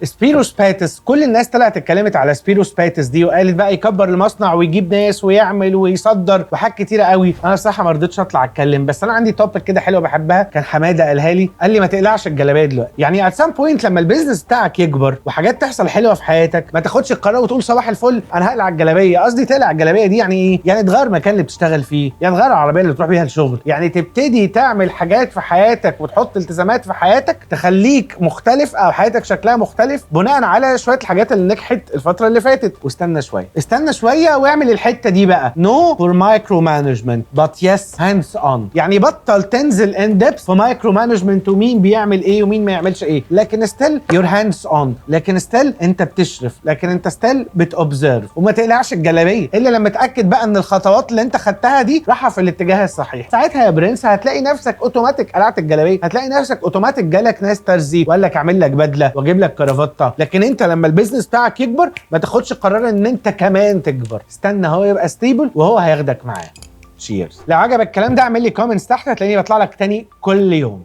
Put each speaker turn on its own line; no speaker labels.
سبيروس باتس، كل الناس طلعت اتكلمت على سبيروس باتس دي وقالت بقى يكبر المصنع ويجيب ناس ويعمل ويصدر وحاجات كتيره قوي. انا بصراحه ما رضيتش اطلع اتكلم، بس انا عندي توبيك كده حلوه بحبها، كان حماده قالها لي، قال لي ما تقلعش الجلابيه دلوقتي. يعني ات سام بوينت لما البيزنس بتاعك يكبر وحاجات تحصل حلوه في حياتك، ما تاخدش القرار وتقول صباح الفل انا هقلع الجلابيه. قصدي تقلع الجلابيه دي يعني ايه؟ يعني تغير المكان اللي بتشتغل فيه، يعني تغير العربيه اللي بتروح بيها الشغل، يعني تبتدي تعمل حاجات في حياتك وتحط التزامات في حياتك تخليك مختلف او حياتك شكلها مختلف بناء على شويه الحاجات اللي نجحت الفتره اللي فاتت. واستنى شويه واعمل الحته دي بقى. نو فور مايكرو مانجمنت بات يس هاندز اون. يعني بطل تنزل ان ديبث في مايكرو مانجمنت ومين بيعمل ايه ومين ما يعملش ايه، لكن ستيل يور هاندز اون، لكن ستيل انت بتشرف، لكن انت ستيل بتوبزرف. وما تقلعش الجلابيه الا لما تاكد بقى ان الخطوات اللي انت خدتها دي رايحه في الاتجاه الصحيح. ساعتها يا برنس هتلاقي نفسك اوتوماتيك قلعت الجلابيه، هتلاقي نفسك اوتوماتيك جالك ناس ترزي وقال لك اعمل لك بدله واجيب لك كرافته. لكن انت لما البيزنس بتاعك يكبر ما تاخدش قرار ان انت كمان تكبر، استنى هو يبقى ستيبل وهو هياخدك معاه. تشيرز. لو عجبك الكلام ده اعمل لي كومنتس تحت، هتلاقيني بطلع لك تاني كل يوم.